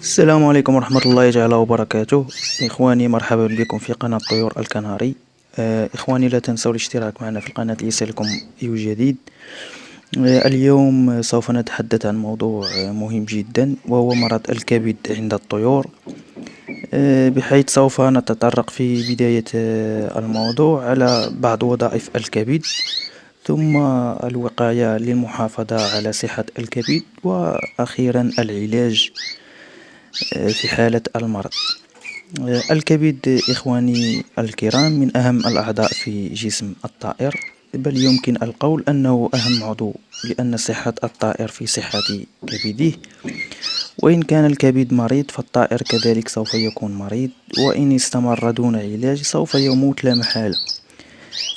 السلام عليكم ورحمة الله تعالى وبركاته. إخواني، مرحبا بكم في قناة طيور الكناري. إخواني، لا تنسوا الاشتراك معنا في القناة ليصلكم أي جديد. اليوم سوف نتحدث عن موضوع مهم جدا، وهو مرض الكبد عند الطيور. بحيث سوف نتطرق في بداية الموضوع على بعض وظائف الكبد، ثم الوقاية للمحافظة على صحة الكبد، وأخيرا العلاج في حالة المرض. الكبد إخواني الكرام من أهم الأعضاء في جسم الطائر، بل يمكن القول أنه أهم عضو، لأن صحة الطائر في صحة كبده. وإن كان الكبد مريض، فالطائر كذلك سوف يكون مريض، وإن استمر دون علاج سوف يموت لا محالة.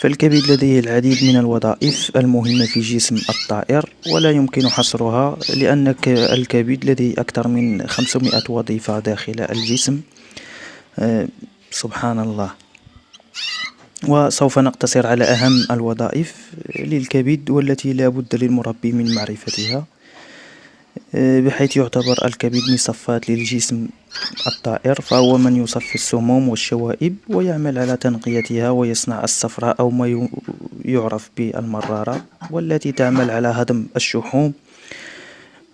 فالكبد لديه العديد من الوظائف المهمة في جسم الطائر، ولا يمكن حصرها، لأن الكبد لديه أكثر من 500 وظيفة داخل الجسم. سبحان الله. وسوف نقتصر على أهم الوظائف للكبد، والتي لا بد للمربي من معرفتها. بحيث يعتبر الكبد مصفاة للجسم الطائر، فهو من يصفي السموم والشوائب، ويعمل على تنقيتها، ويصنع الصفراء أو ما يعرف بالمرارة، والتي تعمل على هضم الشحوم،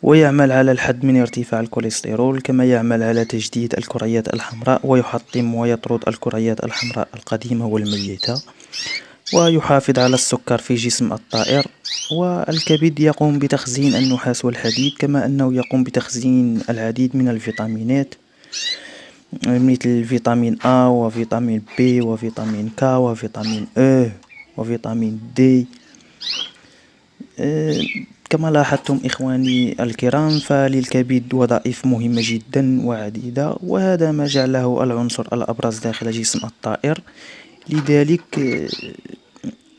ويعمل على الحد من ارتفاع الكوليسترول، كما يعمل على تجديد الكريات الحمراء، ويحطم ويطرد الكريات الحمراء القديمة والميتة، ويحافظ على السكر في جسم الطائر. والكبد يقوم بتخزين النحاس والحديد، كما أنه يقوم بتخزين العديد من الفيتامينات، مثل فيتامين A وفيتامين B وفيتامين K وفيتامين E وفيتامين D. كما لاحظتم إخواني الكرام، فللكبد وظائف مهمة جدا وعديدة، وهذا ما جعله العنصر الأبرز داخل جسم الطائر. لذلك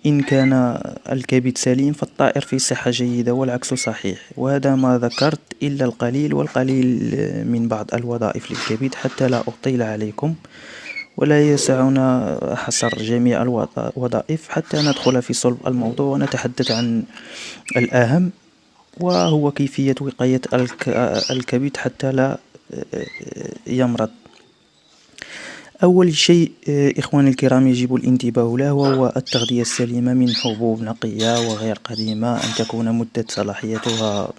إن كان الكبد سليم، فالطائر في صحة جيدة، والعكس صحيح. وهذا ما ذكرت إلا القليل والقليل من بعض الوظائف للكبد، حتى لا أطيل عليكم، ولا يسعنا حصر جميع الوظائف، حتى ندخل في صلب الموضوع ونتحدث عن الأهم، وهو كيفية وقاية الكبد حتى لا يمرض. أول شيء إخواني الكرام يجب الانتباه له، وهو التغذية السليمة من حبوب نقية وغير قديمة، أن تكون مدة صلاحيتها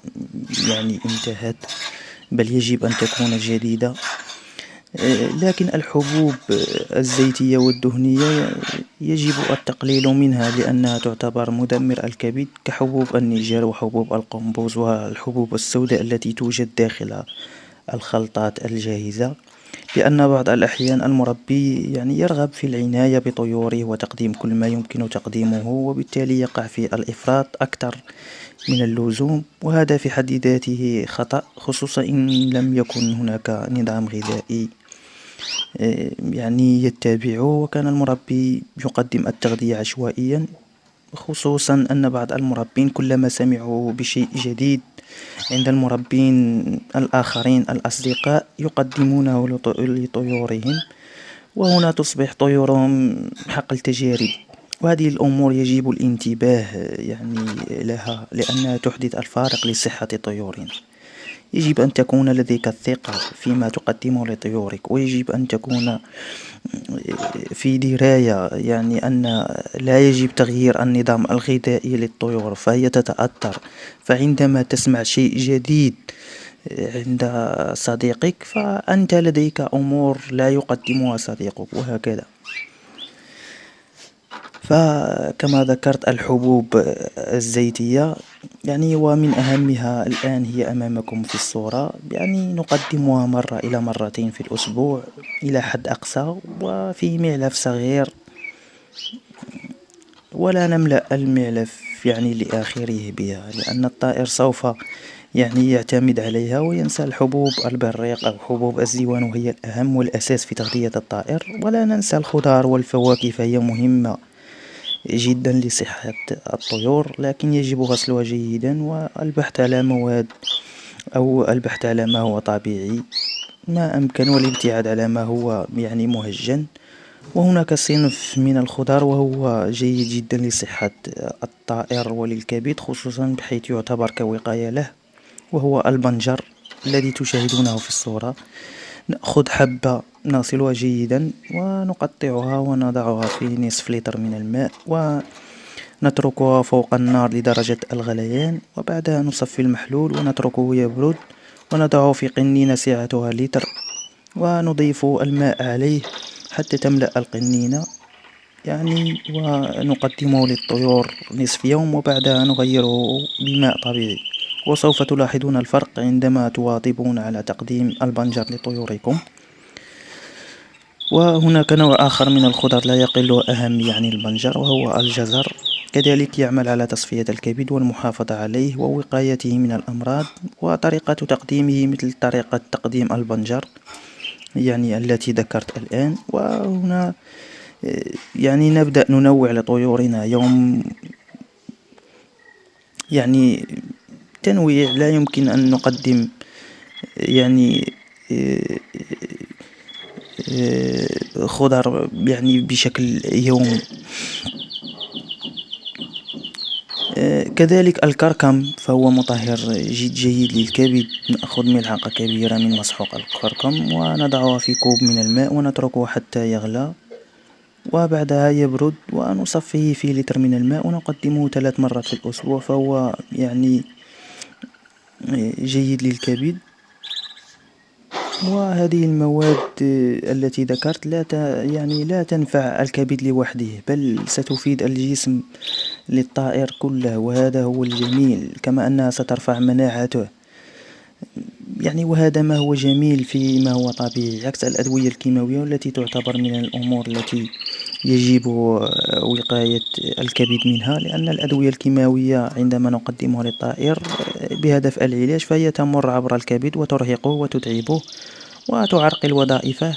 انتهت، بل يجب أن تكون جديدة. لكن الحبوب الزيتية والدهنية يجب التقليل منها، لأنها تعتبر مدمر الكبد، كحبوب النيجر وحبوب القمبوز والحبوب السوداء التي توجد داخل الخلطات الجاهزة. لأن بعض الأحيان المربي يرغب في العناية بطيوره وتقديم كل ما يمكن تقديمه، وبالتالي يقع في الإفراط أكثر من اللزوم، وهذا في حد ذاته خطأ، خصوصا إن لم يكن هناك نظام غذائي يتبعه، وكان المربي يقدم التغذية عشوائيا. خصوصا أن بعض المربين كلما سمعوا بشيء جديد عند المربين الآخرين الأصدقاء يقدمونه لطيورهم، وهنا تصبح طيورهم حقل تجارب. وهذه الأمور يجب الانتباه لها، لأنها تحدث الفارق لصحة طيورنا. يجب أن تكون لديك الثقة فيما تقدمه لطيورك، ويجب أن تكون في دراية أن لا يجب تغيير النظام الغذائي للطيور، فهي تتأثر. فعندما تسمع شيء جديد عند صديقك، فأنت لديك أمور لا يقدمها صديقك، وهكذا. فكما ذكرت الحبوب الزيتية ومن أهمها الآن هي أمامكم في الصورة. نقدمها مرة إلى مرتين في الأسبوع إلى حد أقصى، وفي معلف صغير، ولا نملأ المعلف لآخره بها، لأن الطائر سوف يعتمد عليها وينسى الحبوب البريق أو حبوب الزيوان، وهي الأهم والأساس في تغذية الطائر. ولا ننسى الخضار والفواكه، فهي مهمة جدا لصحة الطيور، لكن يجب غسلها جيدا، والبحث على مواد أو البحث على ما هو طبيعي ما أمكن، والابتعاد على ما هو مهجن. وهناك صنف من الخضار وهو جيد جدا لصحة الطائر وللكبد خصوصا، بحيث يعتبر كوقاية له، وهو البنجر. الذي تشاهدونه في الصورة. نأخذ حبة نغسلها جيدا ونقطعها ونضعها في نصف لتر من الماء ونتركها فوق النار لدرجة الغليان، وبعدها نصفي المحلول ونتركه يبرد ونضعه في قنينة سعتها لتر ونضيف الماء عليه حتى تملأ القنينة يعني، ونقدمه للطيور نصف يوم وبعدها نغيره بماء طبيعي. وسوف تلاحظون الفرق عندما تواظبون على تقديم البنجر لطيوركم. وهناك نوع آخر من الخضر لا يقل أهمية عن البنجر وهو الجزر، كذلك يعمل على تصفية الكبد والمحافظة عليه ووقايته من الأمراض. وطريقة تقديمه مثل طريقة تقديم البنجر يعني التي ذكرت الآن. وهنا يعني نبدأ ننوع لطيورنا يوم يعني تنويع، لا يمكن أن نقدم يعني خضر يعني بشكل يومي. كذلك الكركم فهو مطهر جيد للكبد. نأخذ ملعقة كبيرة من مسحوق الكركم ونضعها في كوب من الماء ونتركه حتى يغلى وبعدها يبرد ونصفيه في لتر من الماء ونقدمه 3 مرات في الأسبوع، فهو يعني جيد للكبد. وهذه المواد التي ذكرت يعني لا تنفع الكبد لوحده، بل ستفيد الجسم للطائر كله، وهذا هو الجميل، كما أنها سترفع مناعته يعني، وهذا ما هو جميل فيما هو طبيعي عكس الأدوية الكيماوية التي تعتبر من الأمور التي يجب وقاية الكبد منها، لأن الأدوية الكيماوية عندما نقدمها للطائر بهدف العلاج فهي تمر عبر الكبد وترهقه وتتعبه وتعرقل وظائفه.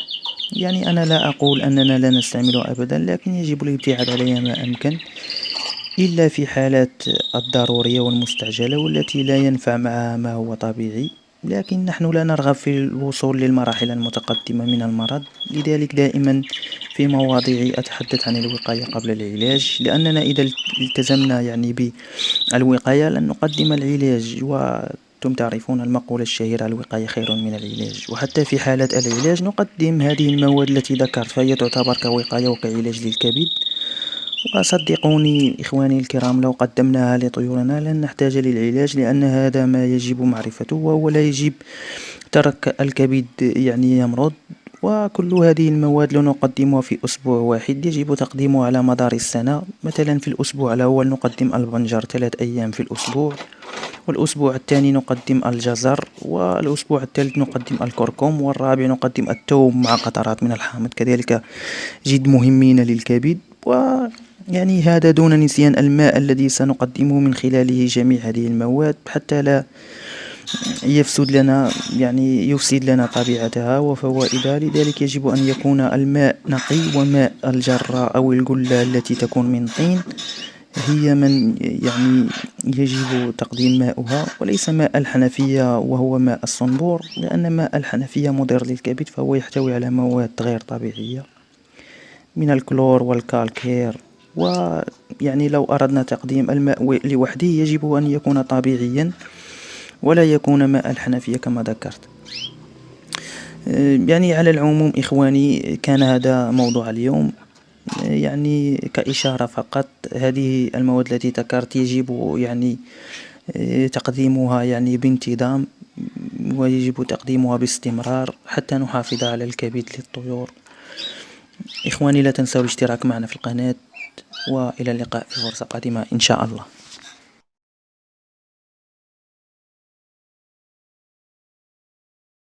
يعني أنا لا أقول أننا لا نستعمله أبدا، لكن يجب الابتعاد عليها ما أمكن، إلا في حالات الضرورية والمستعجلة والتي لا ينفع معها ما هو طبيعي. لكن نحن لا نرغب في الوصول للمراحل المتقدمة من المرض، لذلك دائما في مواضيعي أتحدث عن الوقاية قبل العلاج، لأننا إذا التزمنا يعني بالوقاية لن نقدم العلاج. وأنتم تعرفون المقولة الشهيرة: الوقاية خير من العلاج. وحتى في حالة العلاج نقدم هذه المواد التي ذكرت، فهي تعتبر كوقاية وكعلاج للكبد. وصدقوني إخواني الكرام، لو قدمناها لطيورنا لن نحتاج للعلاج، لأن هذا ما يجب معرفته، وهو لا يجب ترك الكبد يعني يمرض. وكل هذه المواد لو نقدمها في أسبوع واحد يجب تقديمها على مدار السنة. مثلا في الأسبوع الأول نقدم البنجر 3 أيام في الأسبوع، والأسبوع الثاني نقدم الجزر، والأسبوع الثالث نقدم الكركم، والرابع نقدم الثوم مع قطرات من الحامض، كذلك جد مهمين للكبد. يعني هذا دون نسيان الماء الذي سنقدمه من خلاله جميع هذه المواد حتى لا يفسد لنا طبيعتها وفوائدها. لذلك يجب أن يكون الماء نقي، وماء الجرة أو القلة التي تكون من طين هي من يعني يجب تقديم ماؤها، وليس ماء الحنفية وهو ماء الصنبور، لأن ماء الحنفية مضر للكبد، فهو يحتوي على مواد غير طبيعية من الكلور والكالكير. ويعني لو أردنا تقديم الماء لوحده يجب أن يكون طبيعيا ولا يكون ماء الحنفية كما ذكرت. يعني على العموم إخواني، كان هذا موضوع اليوم، يعني كإشارة فقط. هذه المواد التي ذكرت يجب يعني تقديمها يعني بانتظام، ويجب تقديمها باستمرار حتى نحافظ على الكبد للطيور. إخواني، لا تنسوا الاشتراك معنا في القناة، وإلى اللقاء في فرصة قادمة إن شاء الله.